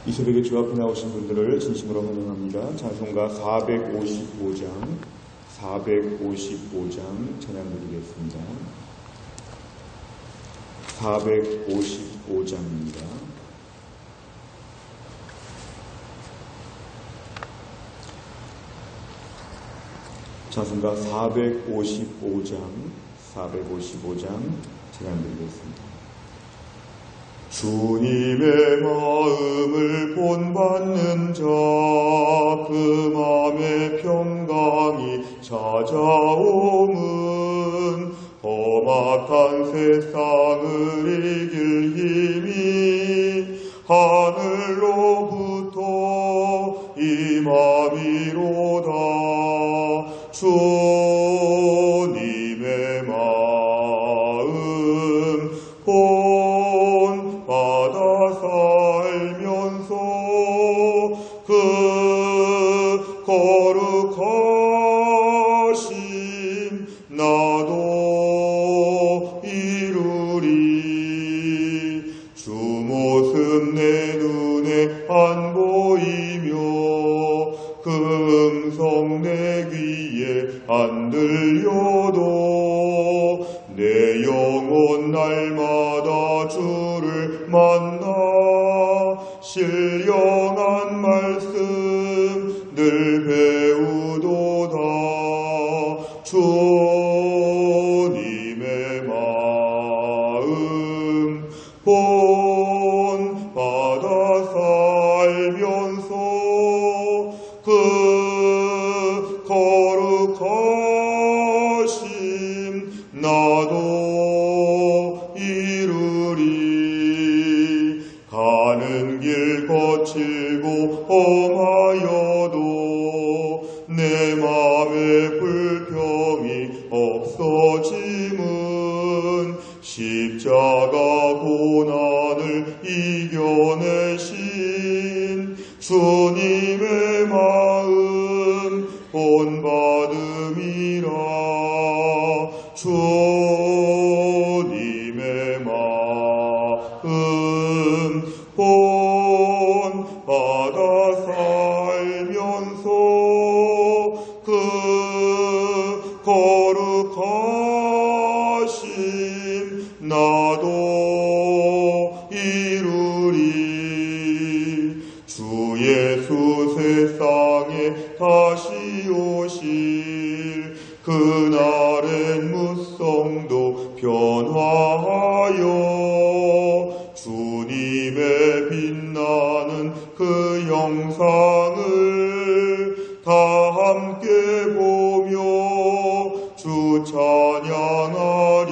이 새벽에 주 앞에 나오신 분들을 진심으로 환영합니다. 찬송가 455장 찬양 드리겠습니다. 455장입니다. 찬송가 455장 찬양 드리겠습니다. 주님의 마음을 본받는 자, 그 마음의 평강이 찾아오면 험악한 세상을 이길 힘이 하늘로부터 임함이로다. 주님의 마음 본받아 살면서 그 거룩하심 나도 이루리. 주 모습 내 눈에 안 보이며 그 음성 내 귀에 안 들려도 내 영혼 날마다 주를 만나 신령한 말씀 늘 배우도다. 주님의 마음 본받아 살면서 그 거룩하심 나도 이루리. 가는 길 거칠고 험하여도 내 맘에 불평이 없어짐은 십자가 고난을 이겨내신 주님의 마음 본받음이라. 주님의 마음 본받아 살면서 그 거룩하심 나도 이루리. 주 예수 세상에 다시 오실 그날엔 무성도 변화하여 주님의 빛나는 그 영상을 다 함께 보며 주 찬양하리.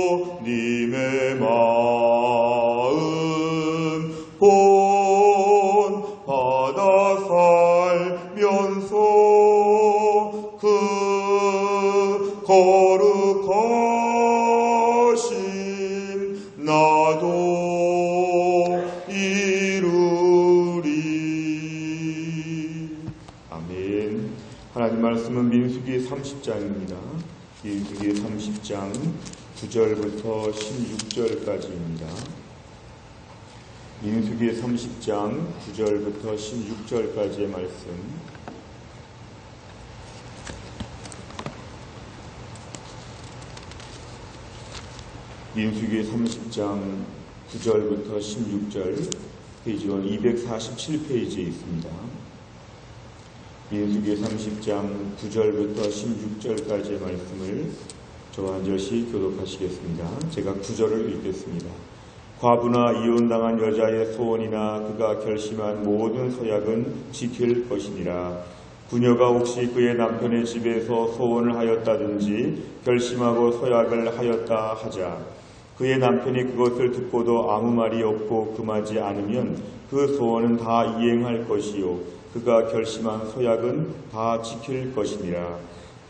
주님의 마음 본받아 살면서 그 거룩하심 나도 이루리. 아멘. 하나님 말씀은 민수기 30장입니다. 민수기 30장 9절부터 16절까지입니다. 민수기 30장 9절부터 16절까지의 말씀. 민수기 30장 9절부터 16절, 페이지원 247페이지에 있습니다. 민수기 30장 9절부터 16절까지의 말씀을 저와 한 절씩 교독하시겠습니다. 제가 9절을 읽겠습니다. 과부나 이혼당한 여자의 소원이나 그가 결심한 모든 서약은 지킬 것이니라. 부녀가 혹시 그의 남편의 집에서 소원을 하였다든지 결심하고 서약을 하였다 하자 그의 남편이 그것을 듣고도 아무 말이 없고 금하지 않으면 그 소원은 다 이행할 것이요 그가 결심한 서약은 다 지킬 것이니라.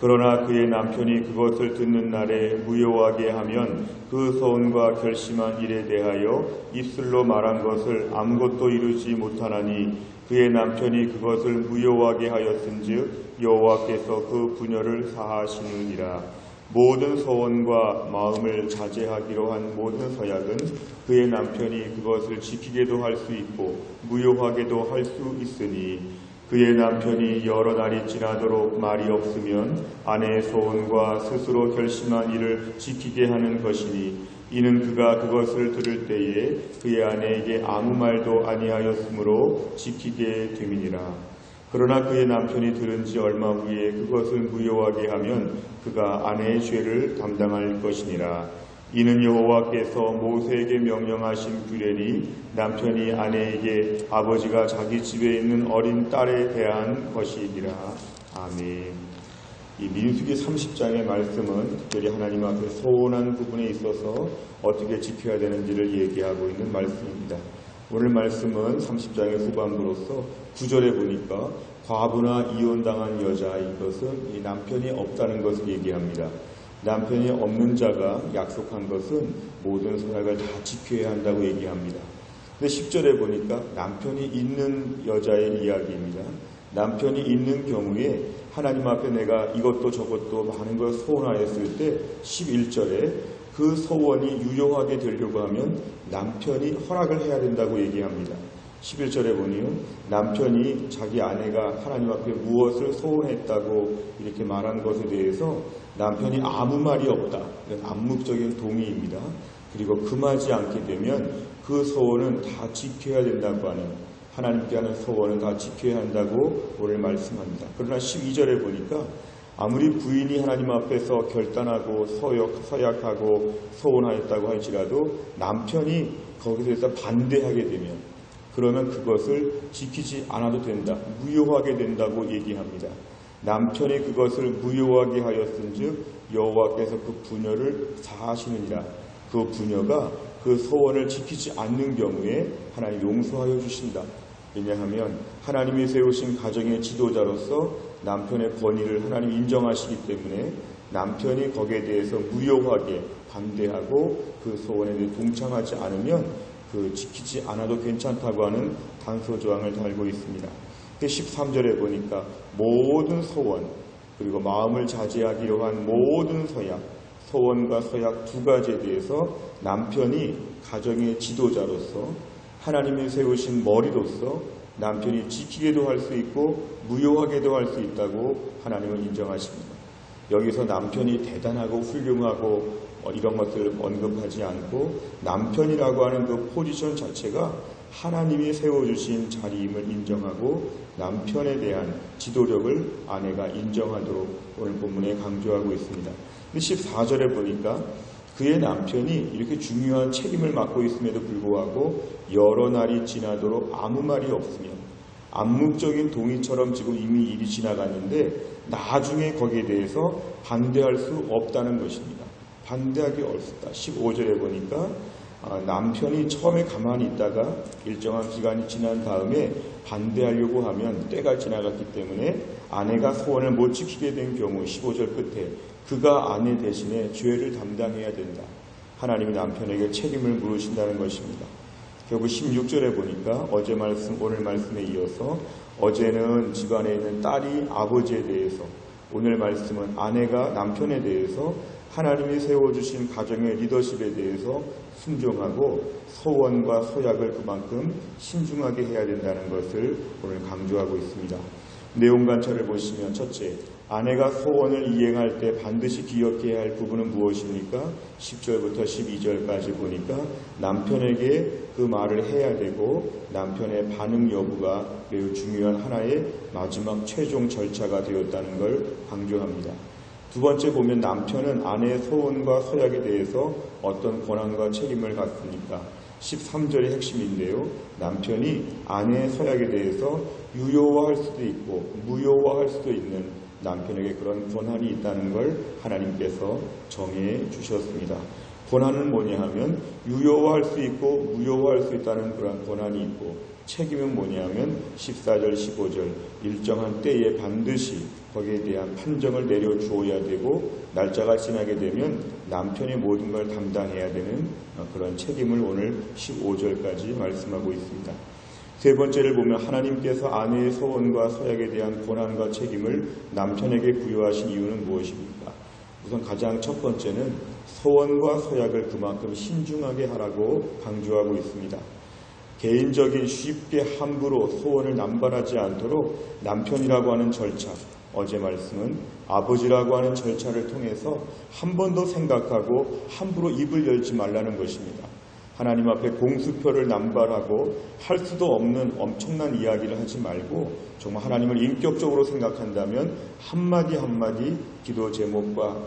그러나 그의 남편이 그것을 듣는 날에 무효하게 하면 그 소원과 결심한 일에 대하여 입술로 말한 것을 아무것도 이루지 못하나니 그의 남편이 그것을 무효하게 하였은즉 여호와께서 그 부녀를 사하시느니라. 모든 소원과 마음을 자제하기로 한 모든 서약은 그의 남편이 그것을 지키게도 할 수 있고 무효하게도 할 수 있으니 그의 남편이 여러 날이 지나도록 말이 없으면 아내의 소원과 스스로 결심한 일을 지키게 하는 것이니 이는 그가 그것을 들을 때에 그의 아내에게 아무 말도 아니하였으므로 지키게 됨이니라. 그러나 그의 남편이 들은 지 얼마 후에 그것을 무효하게 하면 그가 아내의 죄를 담당할 것이니라. 이는 여호와께서 모세에게 명령하신 규례니 남편이 아내에게 아버지가 자기 집에 있는 어린 딸에 대한 것이니라. 아멘. 이 민수기 30장의 말씀은 특별히 하나님 앞에 소원한 부분에 있어서 어떻게 지켜야 되는지를 얘기하고 있는 말씀입니다. 오늘 말씀은 30장의 후반부로서 9절에 보니까 과부나 이혼당한 여자, 이것은 이 남편이 없다는 것을 얘기합니다. 남편이 없는 자가 약속한 것은 모든 서약을 다 지켜야 한다고 얘기합니다. 근데 10절에 보니까 남편이 있는 여자의 이야기입니다. 남편이 있는 경우에 하나님 앞에 내가 이것도 저것도 많은 걸 소원하였을 때 11절에 그 소원이 유효하게 되려고 하면 남편이 허락을 해야 된다고 얘기합니다. 11절에 보면 남편이 자기 아내가 하나님 앞에 무엇을 소원했다고 이렇게 말한 것에 대해서 남편이 아무 말이 없다. 이건 암묵적인 동의입니다. 그리고 금하지 않게 되면 그 소원은 다 지켜야 된다고 하는, 하나님께 하는 소원은 다 지켜야 한다고 오늘 말씀합니다. 그러나 12절에 보니까 아무리 부인이 하나님 앞에서 결단하고 서약하고 소원하였다고 할지라도 남편이 거기에 대해서 반대하게 되면 그러면 그것을 지키지 않아도 된다. 무효하게 된다고 얘기합니다. 남편이 그것을 무효하게 하였은즉 여호와께서 그 부녀를 사하시느니라. 그 부녀가 그 소원을 지키지 않는 경우에 하나님 용서하여 주신다. 왜냐하면 하나님이 세우신 가정의 지도자로서 남편의 권위를 하나님 인정하시기 때문에 남편이 거기에 대해서 무효하게 반대하고 그 소원에 대해 동참하지 않으면 그 지키지 않아도 괜찮다고 하는 단서 조항을 달고 있습니다. 13절에 보니까 모든 소원 그리고 마음을 자제하기로 한 모든 서약, 소원과 서약 두 가지에 대해서 남편이 가정의 지도자로서 하나님이 세우신 머리로서 남편이 지키게도 할 수 있고 무효하게도 할 수 있다고 하나님은 인정하십니다. 여기서 남편이 대단하고 훌륭하고 이런 것들을 언급하지 않고 남편이라고 하는 그 포지션 자체가 하나님이 세워주신 자리임을 인정하고 남편에 대한 지도력을 아내가 인정하도록 오늘 본문에 강조하고 있습니다. 14절에 보니까 그의 남편이 이렇게 중요한 책임을 맡고 있음에도 불구하고 여러 날이 지나도록 아무 말이 없으면 암묵적인 동의처럼 지금 이미 일이 지나갔는데 나중에 거기에 대해서 반대할 수 없다는 것입니다. 반대하기 어렵다. 15절에 보니까 남편이 처음에 가만히 있다가 일정한 기간이 지난 다음에 반대하려고 하면 때가 지나갔기 때문에 아내가 소원을 못 지키게 된 경우 15절 끝에 그가 아내 대신에 죄를 담당해야 된다. 하나님이 남편에게 책임을 물으신다는 것입니다. 결국 16절에 보니까 어제 말씀, 오늘 말씀에 이어서 어제는 집안에 있는 딸이 아버지에 대해서, 오늘 말씀은 아내가 남편에 대해서 하나님이 세워주신 가정의 리더십에 대해서 순종하고 소원과 소약을 그만큼 신중하게 해야 된다는 것을 오늘 강조하고 있습니다. 내용 관찰을 보시면 첫째, 아내가 소원을 이행할 때 반드시 기억해야 할 부분은 무엇입니까? 10절부터 12절까지 보니까 남편에게 그 말을 해야 되고 남편의 반응 여부가 매우 중요한 하나의 마지막 최종 절차가 되었다는 걸 강조합니다. 두 번째 보면 남편은 아내의 소원과 서약에 대해서 어떤 권한과 책임을 갖습니까? 13절의 핵심인데요. 남편이 아내의 서약에 대해서 유효화할 수도 있고 무효화할 수도 있는 남편에게 그런 권한이 있다는 걸 하나님께서 정해 주셨습니다. 권한은 뭐냐 하면 유효화할 수 있고 무효화할 수 있다는 그런 권한이 있고 책임은 뭐냐 하면 14절 15절 일정한 때에 반드시 거기에 대한 판정을 내려주어야 되고 날짜가 지나게 되면 남편이 모든 걸 담당해야 되는 그런 책임을 오늘 15절까지 말씀하고 있습니다. 세 번째를 보면 하나님께서 아내의 소원과 서약에 대한 권한과 책임을 남편에게 부여하신 이유는 무엇입니까? 우선 가장 첫 번째는 소원과 서약을 그만큼 신중하게 하라고 강조하고 있습니다. 개인적인 쉽게 함부로 소원을 남발하지 않도록 남편이라고 하는 절차, 어제 말씀은 아버지라고 하는 절차를 통해서 한 번 더 생각하고 함부로 입을 열지 말라는 것입니다. 하나님 앞에 공수표를 남발하고 할 수도 없는 엄청난 이야기를 하지 말고 정말 하나님을 인격적으로 생각한다면 한마디 한마디 기도 제목과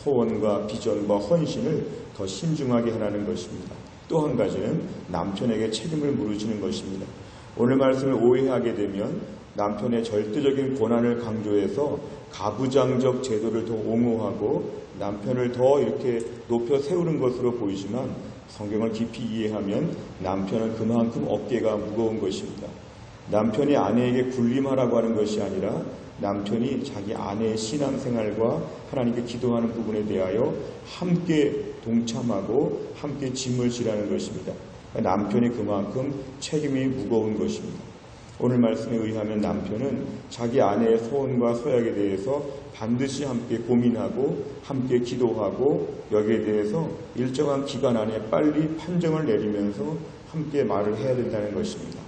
소원과 비전과 헌신을 더 신중하게 하라는 것입니다. 또 한 가지는 남편에게 책임을 물으시는 것입니다. 오늘 말씀을 오해하게 되면 남편의 절대적인 권한을 강조해서 가부장적 제도를 더 옹호하고 남편을 더 이렇게 높여 세우는 것으로 보이지만 성경을 깊이 이해하면 남편은 그만큼 어깨가 무거운 것입니다. 남편이 아내에게 군림하라고 하는 것이 아니라 남편이 자기 아내의 신앙생활과 하나님께 기도하는 부분에 대하여 함께 동참하고 함께 짐을 지라는 것입니다. 남편이 그만큼 책임이 무거운 것입니다. 오늘 말씀에 의하면 남편은 자기 아내의 소원과 서약에 대해서 반드시 함께 고민하고 함께 기도하고 여기에 대해서 일정한 기간 안에 빨리 판정을 내리면서 함께 말을 해야 된다는 것입니다.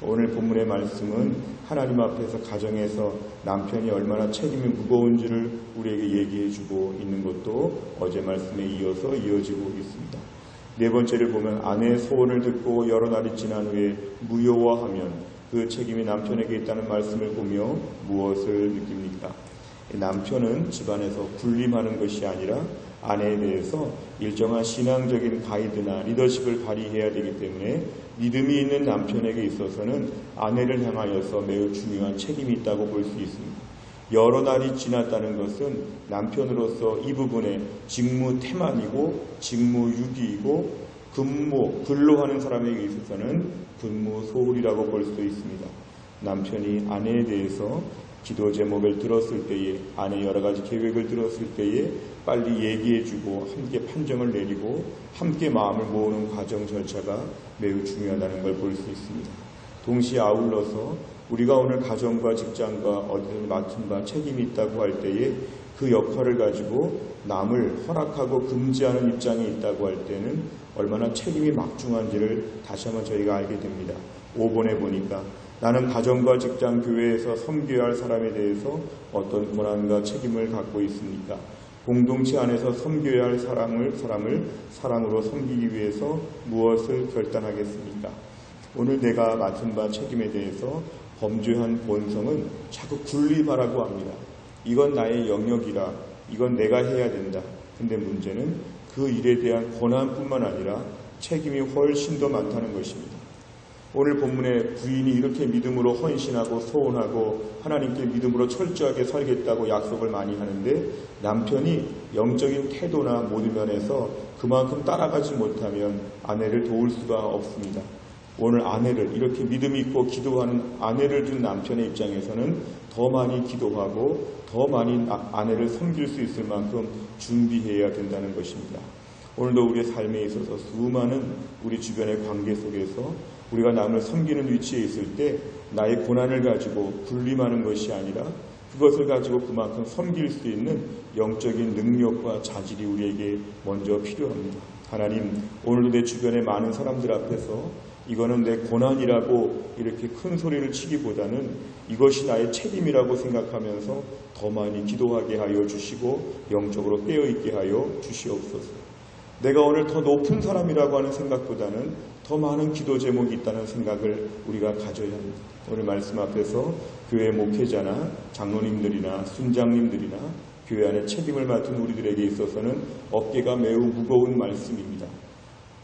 오늘 본문의 말씀은 하나님 앞에서 가정에서 남편이 얼마나 책임이 무거운지를 우리에게 얘기해주고 있는 것도 어제 말씀에 이어서 이어지고 있습니다. 네 번째를 보면 아내의 소원을 듣고 여러 날이 지난 후에 무효화하면 그 책임이 남편에게 있다는 말씀을 보며 무엇을 느낍니까? 남편은 집안에서 군림하는 것이 아니라 아내에 대해서 일정한 신앙적인 가이드나 리더십을 발휘해야 되기 때문에 믿음이 있는 남편에게 있어서는 아내를 향하여서 매우 중요한 책임이 있다고 볼 수 있습니다. 여러 날이 지났다는 것은 남편으로서 이 부분에 직무 태만이고 직무 유기이고 근로하는 사람에게 있어서는 근무 소홀이라고 볼 수도 있습니다. 남편이 아내에 대해서 기도 제목을 들었을 때에 아내의 여러 가지 계획을 들었을 때에 빨리 얘기해주고 함께 판정을 내리고 함께 마음을 모으는 과정 절차가 매우 중요하다는 걸 볼 수 있습니다. 동시에 아울러서 우리가 오늘 가정과 직장과 어디든 맡은 바 책임이 있다고 할 때에 그 역할을 가지고 남을 허락하고 금지하는 입장에 있다고 할 때는 얼마나 책임이 막중한지를 다시 한번 저희가 알게 됩니다. 5번에 보니까 나는 가정과 직장, 교회에서 섬겨야 할 사람에 대해서 어떤 권한과 책임을 갖고 있습니까? 공동체 안에서 섬겨야 할 사람을 사랑으로 섬기기 위해서 무엇을 결단하겠습니까? 오늘 내가 맡은 바 책임에 대해서 범죄한 본성은 자꾸 군림하라고 합니다. 이건 나의 영역이라, 이건 내가 해야 된다. 근데 문제는 그 일에 대한 권한뿐만 아니라 책임이 훨씬 더 많다는 것입니다. 오늘 본문에 부인이 이렇게 믿음으로 헌신하고 소원하고 하나님께 믿음으로 철저하게 살겠다고 약속을 많이 하는데 남편이 영적인 태도나 모든 면에서 그만큼 따라가지 못하면 아내를 도울 수가 없습니다. 오늘 아내를 이렇게 믿음 있고 기도하는 아내를 둔 남편의 입장에서는 더 많이 기도하고 더 많이 아내를 섬길 수 있을 만큼 준비해야 된다는 것입니다. 오늘도 우리의 삶에 있어서 수많은 우리 주변의 관계 속에서 우리가 남을 섬기는 위치에 있을 때 나의 고난을 가지고 군림하는 것이 아니라 그것을 가지고 그만큼 섬길 수 있는 영적인 능력과 자질이 우리에게 먼저 필요합니다. 하나님, 오늘도 내 주변의 많은 사람들 앞에서 이거는 내 고난이라고 이렇게 큰 소리를 치기보다는 이것이 나의 책임이라고 생각하면서 더 많이 기도하게 하여 주시고 영적으로 깨어있게 하여 주시옵소서. 내가 오늘 더 높은 사람이라고 하는 생각보다는 더 많은 기도 제목이 있다는 생각을 우리가 가져야 합니다. 오늘 말씀 앞에서 교회 목회자나 장로님들이나 순장님들이나 교회 안에 책임을 맡은 우리들에게 있어서는 어깨가 매우 무거운 말씀입니다.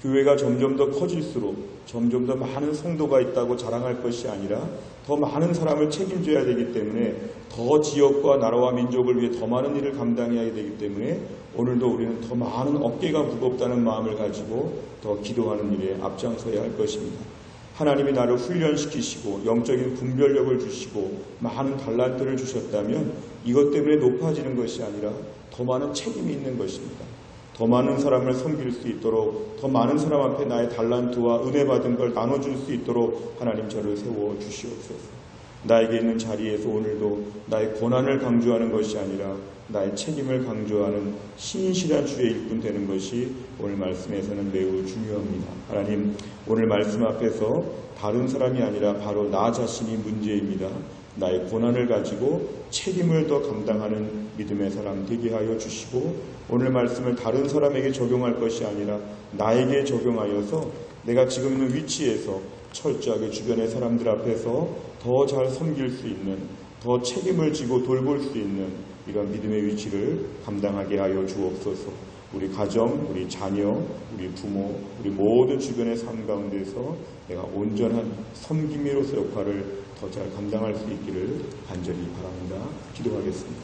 교회가 점점 더 커질수록 점점 더 많은 성도가 있다고 자랑할 것이 아니라 더 많은 사람을 책임져야 되기 때문에 더 지역과 나라와 민족을 위해 더 많은 일을 감당해야 되기 때문에 오늘도 우리는 더 많은 어깨가 무겁다는 마음을 가지고 더 기도하는 일에 앞장서야 할 것입니다. 하나님이 나를 훈련시키시고 영적인 분별력을 주시고 많은 달란트를 주셨다면 이것 때문에 높아지는 것이 아니라 더 많은 책임이 있는 것입니다. 더 많은 사람을 섬길 수 있도록 더 많은 사람 앞에 나의 달란트와 은혜 받은 걸 나눠줄 수 있도록 하나님 저를 세워 주시옵소서. 나에게 있는 자리에서 오늘도 나의 고난을 강조하는 것이 아니라 나의 책임을 강조하는 신실한 주의 일꾼 되는 것이 오늘 말씀에서는 매우 중요합니다. 하나님, 오늘 말씀 앞에서 다른 사람이 아니라 바로 나 자신이 문제입니다. 나의 고난을 가지고 책임을 더 감당하는 믿음의 사람 되게 하여 주시고, 오늘 말씀을 다른 사람에게 적용할 것이 아니라 나에게 적용하여서 내가 지금 있는 위치에서 철저하게 주변의 사람들 앞에서 더 잘 섬길 수 있는, 더 책임을 지고 돌볼 수 있는 이런 믿음의 위치를 감당하게 하여 주옵소서. 우리 가정, 우리 자녀, 우리 부모, 우리 모든 주변의 삶 가운데서 내가 온전한 섬김으로서 역할을 더 잘 감당할 수 있기를 간절히 바랍니다. 기도하겠습니다.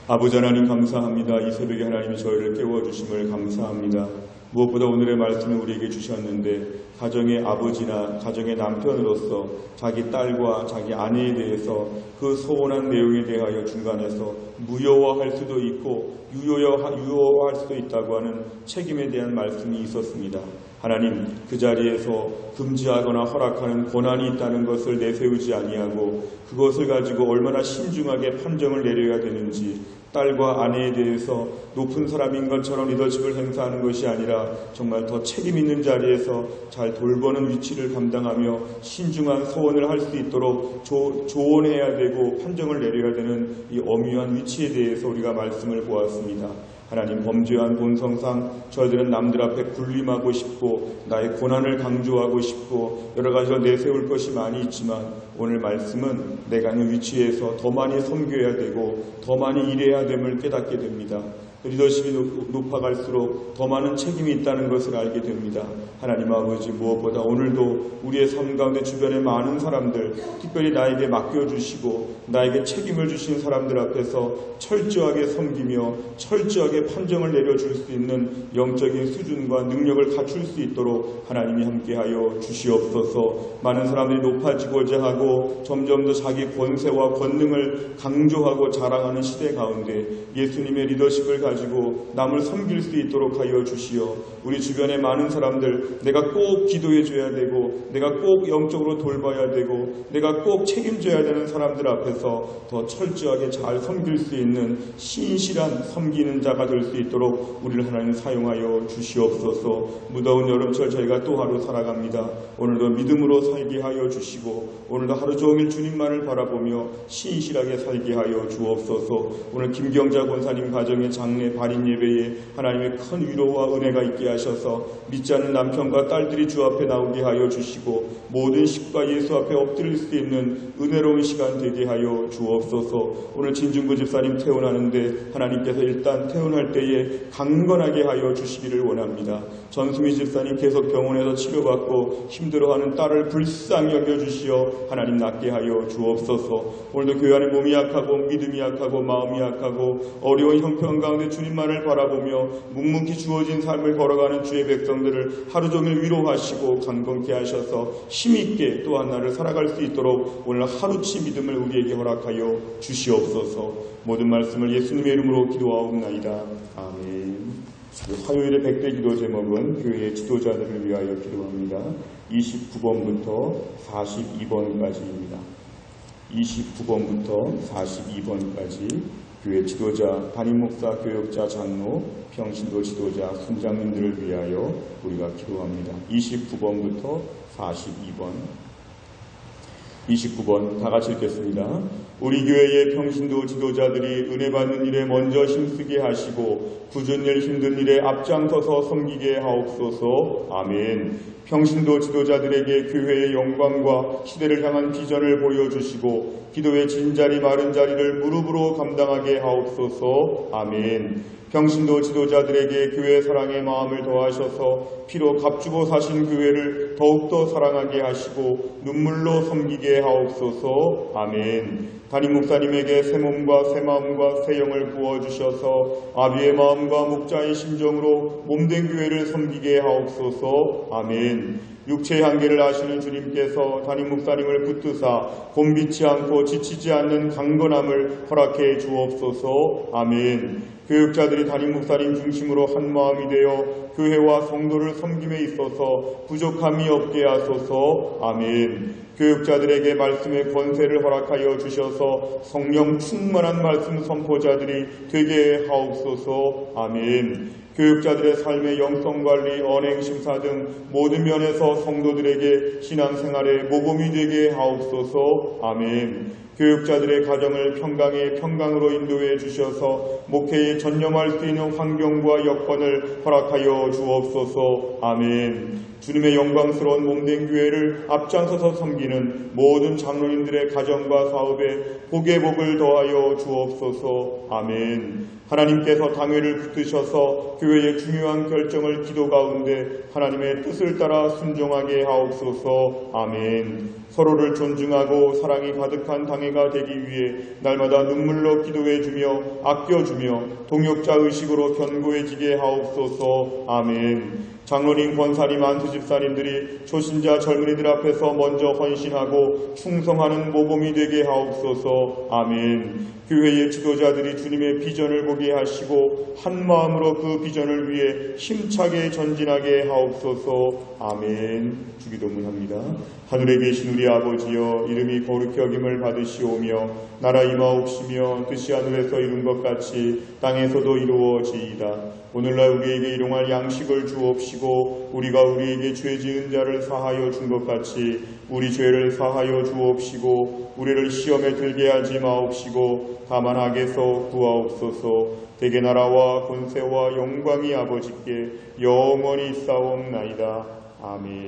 아버지 하나님, 감사합니다. 이 새벽에 하나님이 저희를 깨워주심을 감사합니다. 무엇보다 오늘의 말씀을 우리에게 주셨는데, 가정의 아버지나 가정의 남편으로서 자기 딸과 자기 아내에 대해서 그 소원한 내용에 대하여 중간에서 무효화할 수도 있고 유효화할 수도 있다고 하는 책임에 대한 말씀이 있었습니다. 하나님, 그 자리에서 금지하거나 허락하는 권한이 있다는 것을 내세우지 아니하고 그것을 가지고 얼마나 신중하게 판정을 내려야 되는지, 딸과 아내에 대해서 높은 사람인 것처럼 리더십을 행사하는 것이 아니라 정말 더 책임 있는 자리에서 잘 돌보는 위치를 감당하며 신중한 소원을 할 수 있도록 조언해야 되고 판정을 내려야 되는 이 엄유한 위치에 대해서 우리가 말씀을 보았습니다. 하나님, 범죄한 본성상 저희들은 남들 앞에 군림하고 싶고 나의 고난을 강조하고 싶고 여러 가지로 내세울 것이 많이 있지만, 오늘 말씀은 내가 있는 위치에서 더 많이 섬겨야 되고 더 많이 일해야 됨을 깨닫게 됩니다. 리더십이 높아갈수록 더 많은 책임이 있다는 것을 알게 됩니다. 하나님 아버지, 무엇보다 오늘도 우리의 삶 가운데 주변의 많은 사람들, 특별히 나에게 맡겨주시고 나에게 책임을 주신 사람들 앞에서 철저하게 섬기며 철저하게 판정을 내려줄 수 있는 영적인 수준과 능력을 갖출 수 있도록 하나님이 함께하여 주시옵소서. 많은 사람들이 높아지고자 하고 점점 더 자기 권세와 권능을 강조하고 자랑하는 시대 가운데 예수님의 리더십을 가지고 남을 섬길 수 있도록 하여 주시어, 우리 주변의 많은 사람들, 내가 꼭 기도해 줘야 되고 내가 꼭 영적으로 돌봐야 되고 내가 꼭 책임져야 되는 사람들 앞에서 더 철저하게 잘 섬길 수 있는 신실한 섬기는 자가 될 수 있도록 우리를 하나님 사용하여 주시옵소서. 무더운 여름철 저희가 또 하루 살아갑니다. 오늘도 믿음으로 살게 하여 주시고 오늘도 하루 종일 주님만을 바라보며 신실하게 살게 하여 주옵소서. 오늘 김경자 권사님 가정의 장례 발인 예배에 하나님의 큰 위로와 은혜가 있게 하셔서 믿지 않는 남편과 딸들이 주 앞에 나오게 하여 주시고 모든 식구가 예수 앞에 엎드릴 수 있는 은혜로운 시간 되게 하여 주옵소서. 오늘 진중구 집사님 퇴원하는데 하나님께서 일단 퇴원할 때에 강건하게 하여 주시기를 원합니다. 전수미 집사님 계속 병원에서 치료받고 힘들어하는 딸을 불쌍히 여겨주시어 하나님 낫게 하여 주옵소서. 오늘도 교회 안에 몸이 약하고 믿음이 약하고 마음이 약하고 어려운 형편 가운데 주님만을 바라보며 묵묵히 주어진 삶을 걸어가는 주의 백성들을 하루 종일 위로하시고 강건케 하셔서 힘있게 또 하나를 살아갈 수 있도록 오늘 하루치 믿음을 우리에게 허락하여 주시옵소서. 모든 말씀을 예수님의 이름으로 기도하옵나이다. 아멘. 화요일의 100대 기도 제목은 교회의 지도자들을 위하여 기도합니다. 29번부터 42번까지입니다. 29번부터 42번까지 교회 지도자, 담임목사, 교역자, 장로, 평신도 지도자, 순장님들을 위하여 우리가 기도합니다. 29번부터 42번. 29번 다 같이 읽겠습니다. 우리 교회의 평신도 지도자들이 은혜 받는 일에 먼저 힘쓰게 하시고 굳은 일 힘든 일에 앞장서서 섬기게 하옵소서. 아멘. 평신도 지도자들에게 교회의 영광과 시대를 향한 비전을 보여주시고 기도의 진자리 마른 자리를 무릎으로 감당하게 하옵소서. 아멘. 평신도 지도자들에게 교회 사랑의 마음을 더하셔서 피로 값주고 사신 교회를 더욱더 사랑하게 하시고 눈물로 섬기게 하옵소서. 아멘. 담임 목사님에게 새 몸과 새 마음과 새 영을 부어주셔서 아비의 마음과 목자의 심정으로 몸된 교회를 섬기게 하옵소서. 아멘. 육체의 한계를 아시는 주님께서 담임 목사님을 붙드사 곤비치 않고 지치지 않는 강건함을 허락해 주옵소서. 아멘. 교육자들이 담임 목사님 중심으로 한 마음이 되어 교회와 성도를 섬김에 있어서 부족함이 없게 하소서. 아멘. 교육자들에게 말씀의 권세를 허락하여 주셔서 성령 충만한 말씀 선포자들이 되게 하옵소서. 아멘. 교육자들의 삶의 영성관리, 언행심사 등 모든 면에서 성도들에게 신앙생활에 모범이 되게 하옵소서. 아멘. 교육자들의 가정을 평강의 평강으로 인도해 주셔서 목회에 전념할 수 있는 환경과 여건을 허락하여 주옵소서. 아멘. 주님의 영광스러운 몸된 교회를 앞장서서 섬기는 모든 장로님들의 가정과 사업에 복의 복을 더하여 주옵소서. 아멘. 하나님께서 당회를 붙드셔서 교회의 중요한 결정을 기도 가운데 하나님의 뜻을 따라 순종하게 하옵소서. 아멘. 서로를 존중하고 사랑이 가득한 당회가 되기 위해 날마다 눈물로 기도해주며 아껴주며 동역자 의식으로 견고해지게 하옵소서. 아멘. 장로님, 권사님, 안수집사님들이 초신자 젊은이들 앞에서 먼저 헌신하고 충성하는 모범이 되게 하옵소서. 아멘. 교회의 지도자들이 주님의 비전을 보게 하시고 한 마음으로 그 비전을 위해 힘차게 전진하게 하옵소서. 아멘. 주기도문합니다. 하늘에 계신 우리 아버지여, 이름이 거룩히 여김을 받으시오며 나라 임하옵시며 뜻이 하늘에서 이룬 것 같이 땅에서도 이루어지이다. 오늘날 우리에게 일용할 양식을 주옵시고 우리가 우리에게 죄 지은 자를 사하여 준 것 같이 우리 죄를 사하여 주옵시고 우리를 시험에 들게 하지 마옵시고 다만 악에서 구하옵소서. 대개 나라와 권세와 영광이 아버지께 영원히 있사옵나이다. 아멘.